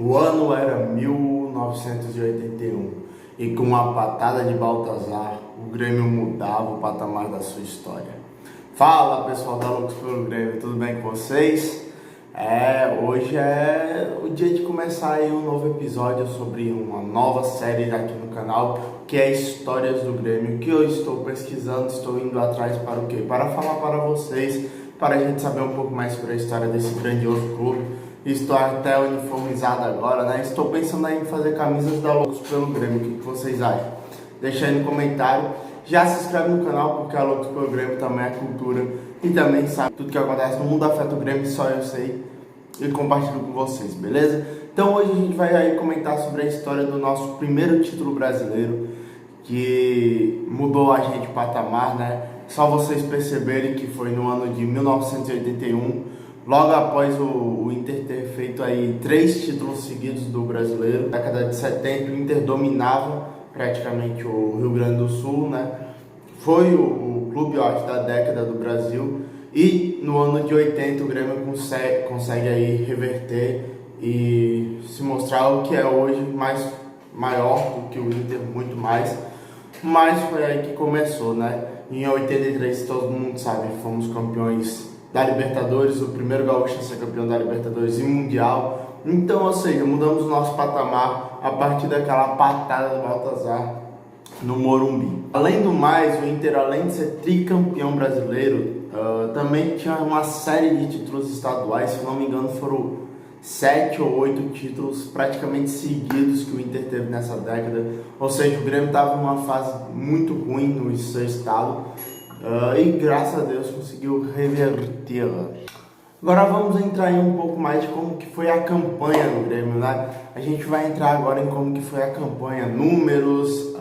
O ano era 1981 e com uma patada de Baltazar, o Grêmio mudava o patamar da sua história. Fala pessoal da Loucos pelo Grêmio, tudo bem com vocês? Hoje é o dia de começar aí um novo episódio sobre uma nova série aqui no canal, que é Histórias do Grêmio, que eu estou pesquisando, estou indo atrás para o quê? Para falar para vocês, para a gente saber um pouco mais sobre a história desse grandioso clube. Estou até uniformizado agora, né? Estou pensando aí em fazer camisas da Loucos pelo Grêmio. O que vocês acham? Deixa aí no comentário. Já se inscreve no canal, porque a Loucos pelo Grêmio também é cultura. E também sabe tudo que acontece no mundo afeta o Grêmio, só eu sei. E compartilho com vocês, beleza? Então hoje a gente vai aí comentar sobre a história do nosso primeiro título brasileiro, que mudou a gente patamar, né? Só vocês perceberem que foi no ano de 1981, logo após o Inter ter feito aí 3 títulos seguidos do brasileiro. Na década de 70 o Inter dominava praticamente o Rio Grande do Sul, né? Foi o clube, eu acho, da década do Brasil. E no ano de 80 o Grêmio consegue aí reverter e se mostrar o que é hoje, maior do que o Inter, muito mais. Mas foi aí que começou, né? Em 83, todo mundo sabe, fomos campeões da Libertadores, o primeiro gaúcho a ser campeão da Libertadores e Mundial. Então, ou seja, mudamos o nosso patamar a partir daquela patada do Baltazar no Morumbi. Além do mais, o Inter, além de ser tricampeão brasileiro, também tinha uma série de títulos estaduais. Se não me engano, foram 7 ou 8 títulos praticamente seguidos que o Inter teve nessa década. Ou seja, o Grêmio estava numa fase muito ruim no seu estado. E graças a Deus conseguiu revertê-la. Agora vamos entrar em um pouco mais de como que foi a campanha do Grêmio, né? A gente vai entrar agora em como que foi a campanha, números,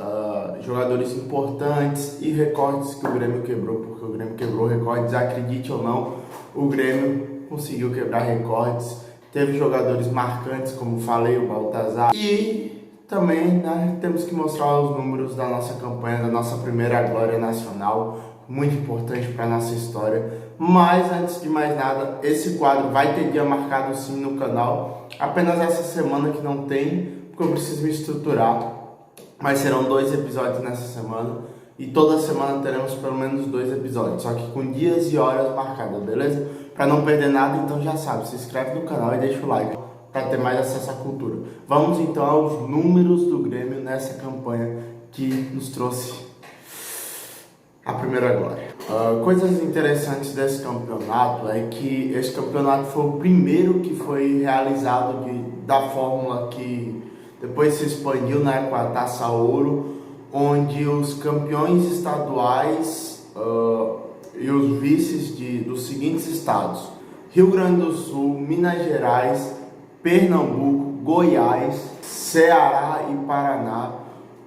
jogadores importantes e recordes que o Grêmio quebrou, porque o Grêmio quebrou recordes, acredite ou não, o Grêmio conseguiu quebrar recordes, teve jogadores marcantes, como falei, o Baltazar, e também, né, temos que mostrar os números da nossa campanha, da nossa primeira glória nacional, muito importante para a nossa história. Mas antes de mais nada, esse quadro vai ter dia marcado sim no canal, apenas essa semana que não tem, porque eu preciso me estruturar, mas serão 2 episódios nessa semana, e toda semana teremos pelo menos 2 episódios, só que com dias e horas marcadas, beleza? Para não perder nada, então já sabe, se inscreve no canal e deixa o like para ter mais acesso à cultura. Vamos então aos números do Grêmio nessa campanha que nos trouxe a primeira glória. Coisas interessantes desse campeonato é que esse campeonato foi o primeiro que foi realizado da fórmula que depois se expandiu, né, com a Taça Ouro, onde os campeões estaduais e os vices dos seguintes estados: Rio Grande do Sul, Minas Gerais, Pernambuco, Goiás, Ceará e Paraná.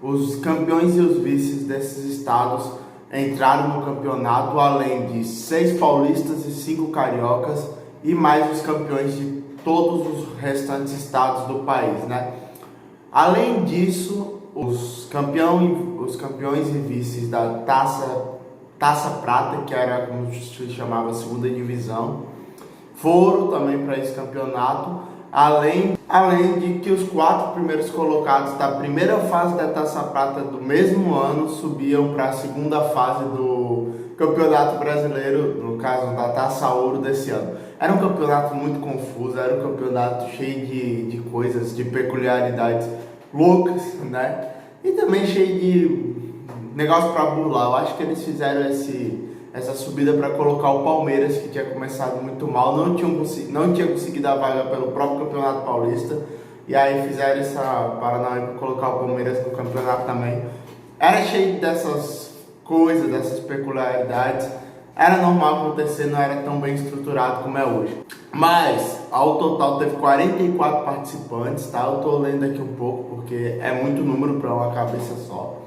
Os campeões e os vices desses estados entraram no campeonato, além de 6 paulistas e 5 cariocas, e mais os campeões de todos os restantes estados do país, né? Além disso, os campeões e vices da Taça Prata, que era como se chamava a segunda divisão, foram também para esse campeonato, além de que os 4 primeiros colocados da primeira fase da Taça Prata do mesmo ano subiam para a segunda fase do Campeonato Brasileiro, no caso da Taça Ouro desse ano. Era um campeonato muito confuso, era um campeonato cheio de coisas, de peculiaridades loucas, né? E também cheio de negócio para burlar. Eu acho que eles fizeram essa subida para colocar o Palmeiras, que tinha começado muito mal, não tinha conseguido a vaga pelo próprio Campeonato Paulista, e aí fizeram essa Paraná para colocar o Palmeiras no campeonato também. Era cheio dessas coisas, dessas peculiaridades, era normal acontecer, não era tão bem estruturado como é hoje. Mas, ao total, teve 44 participantes, tá? Eu tô lendo aqui um pouco, porque é muito número para uma cabeça só.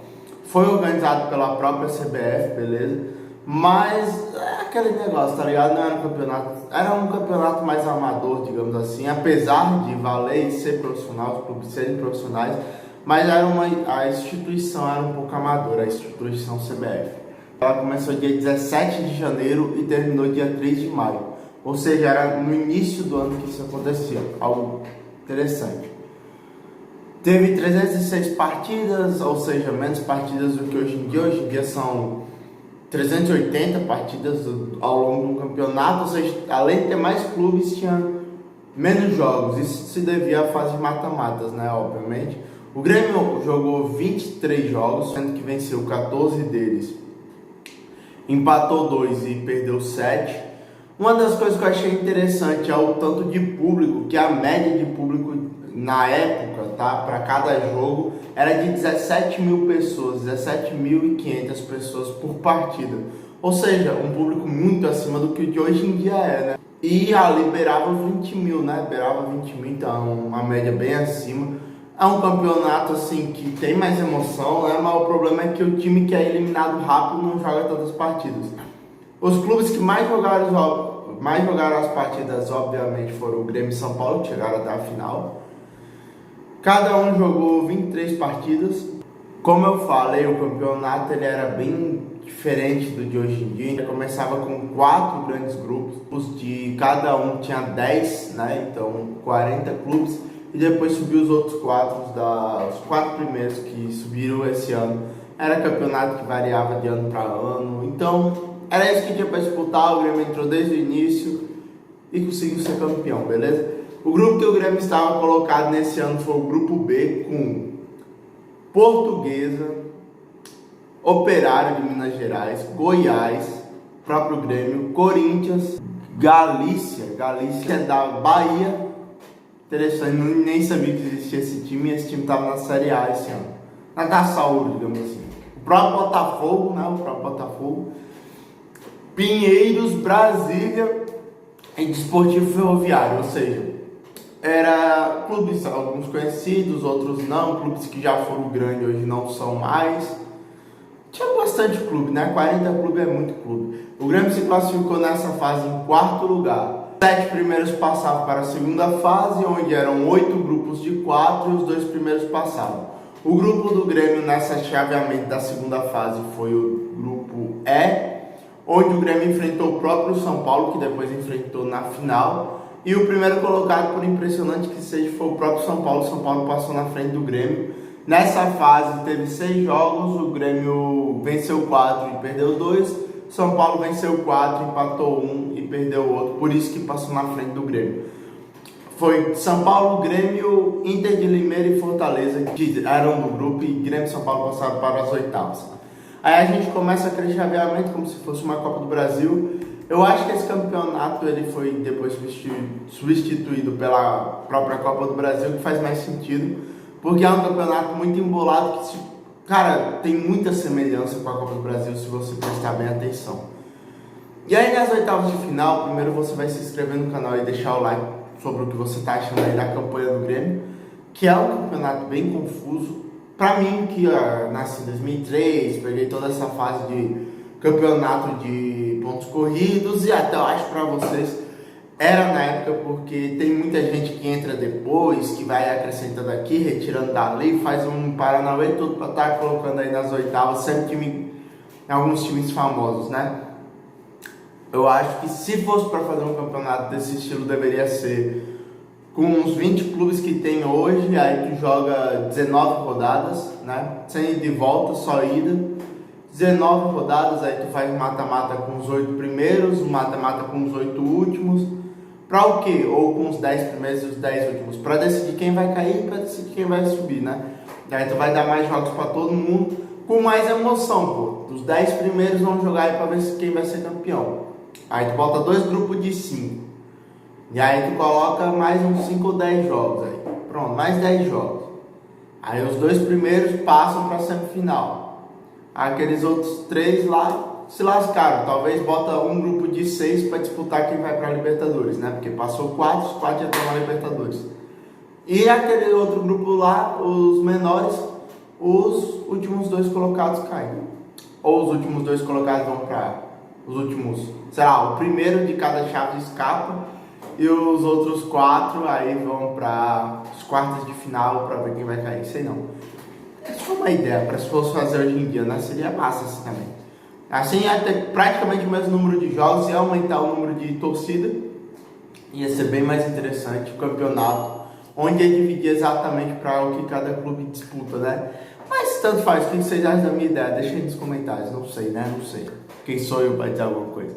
Foi organizado pela própria CBF, beleza? Mas é aquele negócio, tá ligado? Não era um campeonato, era um campeonato mais amador, digamos assim, apesar de valer e ser profissional, os clubes serem profissionais, mas a instituição era um pouco amadora, a instituição CBF. Ela começou dia 17 de janeiro e terminou dia 3 de maio, ou seja, era no início do ano que isso acontecia, algo Interessante. Teve 306 partidas, ou seja, menos partidas do que hoje em dia. Hoje em dia são 380 partidas ao longo do campeonato, ou seja, além de ter mais clubes, tinha menos jogos. Isso se devia à fase de mata-matas, né? Obviamente. O Grêmio jogou 23 jogos, sendo que venceu 14 deles, empatou 2 e perdeu 7. Uma das coisas que eu achei interessante é o tanto de público, que a média de público na época, tá, para cada jogo era de 17 mil pessoas, 17.500 pessoas por partida. Ou seja, um público muito acima do que o de hoje em dia é, né? E liberava 20 mil, né? Liberava 20 mil, então uma média bem acima. É um campeonato assim que tem mais emoção, né? Mas o problema é que o time que é eliminado rápido não joga tantas partidas. Os clubes que mais jogaram as partidas, obviamente, foram o Grêmio e São Paulo, que chegaram até a final. Cada um jogou 23 partidas. Como eu falei, o campeonato ele era bem diferente do de hoje em dia. Ele começava com 4 grandes grupos, de cada um tinha 10, né? Então 40 clubes. E depois subiu os outros 4, os 4 primeiros que subiram esse ano. Era campeonato que variava de ano para ano. Então era isso que tinha para disputar. O Grêmio entrou desde o início e conseguiu ser campeão, beleza? O grupo que o Grêmio estava colocado nesse ano foi o grupo B, com Portuguesa, Operário de Minas Gerais, Goiás, próprio Grêmio, Corinthians, Galícia é da Bahia. Interessante, nem sabia que existia esse time, e esse time estava na Série A esse ano, na da saúde, digamos assim. O próprio Botafogo, Pinheiros, Brasília e Desportivo Ferroviário, ou seja, era clubes, alguns conhecidos, outros não, clubes que já foram grandes hoje não são mais. Tinha bastante clube, né? 40 clubes é muito clube. O Grêmio se classificou nessa fase em 4º lugar. Os 7 primeiros passavam para a segunda fase, onde eram 8 grupos de 4 e os 2 primeiros passavam. O grupo do Grêmio nessa chaveamento da segunda fase foi o grupo E, onde o Grêmio enfrentou o próprio São Paulo, que depois enfrentou na final. E o primeiro colocado, por impressionante que seja, foi o próprio São Paulo. O São Paulo passou na frente do Grêmio. Nessa fase teve 6 jogos, o Grêmio venceu 4 e perdeu 2. São Paulo venceu 4, empatou 1 e perdeu o outro. Por isso que passou na frente do Grêmio. Foi São Paulo, Grêmio, Inter de Limeira e Fortaleza, que eram do grupo, e Grêmio e São Paulo passaram para as oitavas. Aí a gente começa aquele chaveamento como se fosse uma Copa do Brasil. Eu acho que esse campeonato ele foi depois substituído pela própria Copa do Brasil, que faz mais sentido, porque é um campeonato muito embolado que, cara, tem muita semelhança com a Copa do Brasil se você prestar bem atenção. E aí nas oitavas de final, primeiro você vai se inscrever no canal e deixar o like sobre o que você está achando aí da campanha do Grêmio, que é um campeonato bem confuso. Pra mim, que nasci em 2003, peguei toda essa fase de campeonato de pontos corridos, e até eu acho pra vocês era na época, porque tem muita gente que entra depois, que vai acrescentando aqui, retirando dali, faz um paranauê todo pra estar colocando aí nas oitavas, sempre alguns times famosos, né? Eu acho que se fosse para fazer um campeonato desse estilo, deveria ser com uns 20 clubes que tem hoje, aí tu joga 19 rodadas, né? Sem ir de volta, só ida. 19 rodadas, aí tu faz mata-mata com os 8 primeiros, mata-mata com os 8 últimos. Pra o quê? Ou com os 10 primeiros e os 10 últimos? Pra decidir quem vai cair e pra decidir quem vai subir, né? Aí tu vai dar mais jogos pra todo mundo, com mais emoção, pô. Os 10 primeiros vão jogar aí pra ver quem vai ser campeão. Aí tu bota 2 grupos de 5. E aí tu coloca mais uns 5 ou 10 jogos aí. Pronto, mais 10 jogos. Aí os 2 primeiros passam pra semifinal. Aqueles outros 3 lá se lascaram. Talvez bota um grupo de 6 para disputar quem vai pra Libertadores, né? Porque passou 4, os 4 já estão na Libertadores. E aquele outro grupo lá, os menores, os últimos 2 colocados caem. Ou os últimos 2 colocados vão pra... Os últimos, sei lá, o primeiro de cada chave escapa. E os outros 4 aí vão para os quartos de final para ver quem vai cair, sei não. Essa foi uma ideia para se fosse fazer hoje em dia, né? Seria massa assim também. Assim ia ter praticamente o mesmo número de jogos, ia aumentar o número de torcida, ia ser bem mais interessante o campeonato. onde é dividir exatamente para o que cada clube disputa, né? Mas tanto faz, o que vocês acham da minha ideia? Deixa aí nos comentários, não sei, né? Não sei. Quem sou eu para dizer alguma coisa?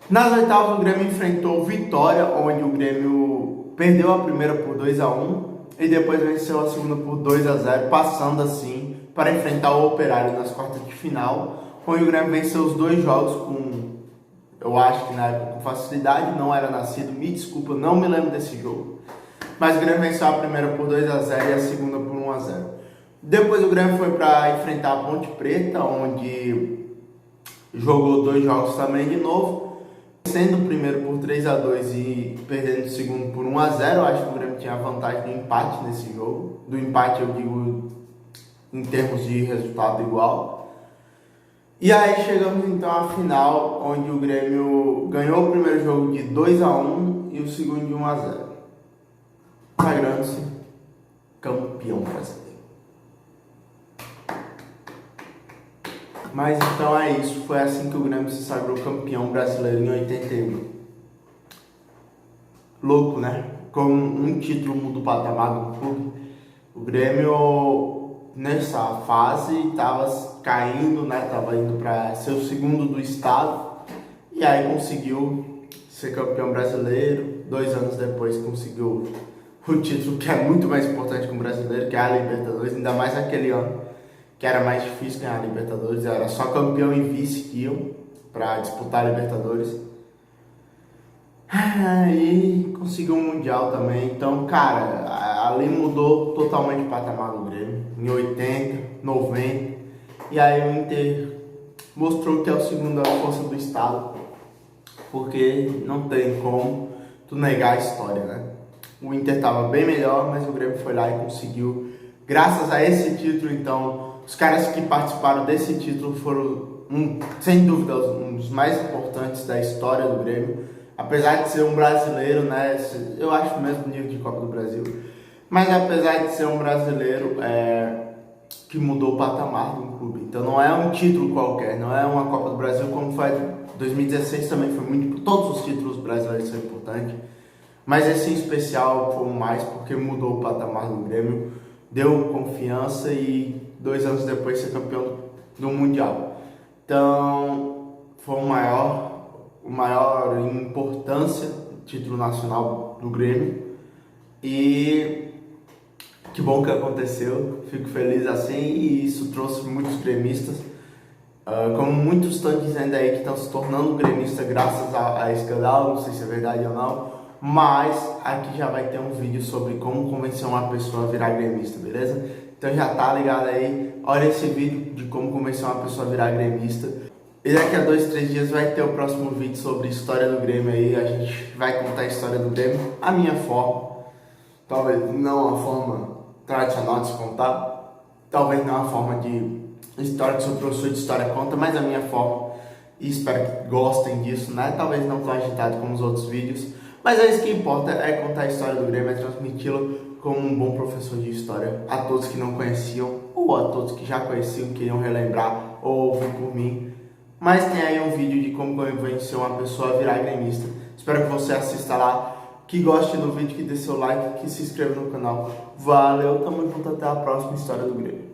Nas oitavas o Grêmio enfrentou o Vitória, onde o Grêmio perdeu a primeira por 2-1 e depois venceu a segunda por 2-0, passando assim para enfrentar o Operário nas quartas de final, onde o Grêmio venceu os dois jogos com, eu acho que na época com facilidade, não era nascido, me desculpa, não me lembro desse jogo. Mas o Grêmio venceu a primeira por 2-0 e a segunda por 1-0. Depois o Grêmio foi para enfrentar a Ponte Preta, onde jogou dois jogos também de novo, sendo o primeiro por 3-2 e perdendo o segundo por 1-0. Eu acho que o Grêmio tinha a vantagem do empate nesse jogo. Do empate eu digo em termos de resultado igual. E aí chegamos então à final, onde o Grêmio ganhou o primeiro jogo de 2-1 e o segundo de 1-0. Sagrando-se campeão brasileiro. Mas então é isso, foi assim que o Grêmio se sagrou campeão brasileiro em 81. Louco, né? Com um título muda o patamar do clube. O Grêmio nessa fase estava caindo, né? Estava indo para ser o segundo do estado e aí conseguiu ser campeão brasileiro. 2 anos depois conseguiu o título que é muito mais importante que o brasileiro, que é a Libertadores, ainda mais naquele ano, que era mais difícil ganhar a Libertadores, era só campeão e vice que iam para disputar a Libertadores. E conseguiu um Mundial também. Então, cara, ali mudou totalmente o patamar do Grêmio. Em 80, 90. E aí o Inter mostrou que é o segundo força do estado. Porque não tem como tu negar a história, né? O Inter estava bem melhor, mas o Grêmio foi lá e conseguiu. Graças a esse título, então, os caras que participaram desse título foram, sem dúvida, um dos mais importantes da história do Grêmio. Apesar de ser um brasileiro, né? Eu acho o mesmo nível de Copa do Brasil. Mas apesar de ser um brasileiro, que mudou o patamar do clube. Então não é um título qualquer, não é uma Copa do Brasil como foi 2016 também foi muito. Todos os títulos brasileiros são importantes. Mas esse em especial foi mais porque mudou o patamar do Grêmio, deu confiança e 2 anos depois ser campeão do Mundial. Então foi o maior em importância título nacional do Grêmio e que bom que aconteceu, fico feliz assim e isso trouxe muitos gremistas, como muitos estão dizendo aí que estão se tornando gremistas graças a esse canal, não sei se é verdade ou não, mas aqui já vai ter um vídeo sobre como convencer uma pessoa a virar gremista, beleza? Então já tá ligado aí, olha esse vídeo de como convencer uma pessoa a virar gremista. E daqui a 2, 3 dias vai ter o próximo vídeo sobre história do Grêmio aí, a gente vai contar a história do Grêmio, a minha forma, talvez não a forma tradicional de se contar, talvez não a forma de história que o seu professor de história conta, mas a minha forma, e espero que gostem disso, né? Talvez não tão agitado como os outros vídeos, mas é isso que importa, é contar a história do Grêmio, é transmiti-la como um bom professor de história a todos que não conheciam, ou a todos que já conheciam, queriam relembrar, ou ouvir por mim. Mas tem aí um vídeo de como convencer uma pessoa a virar gremista. Espero que você assista lá, que goste do vídeo, que dê seu like, que se inscreva no canal. Valeu, tamo junto, até a próxima história do Grêmio.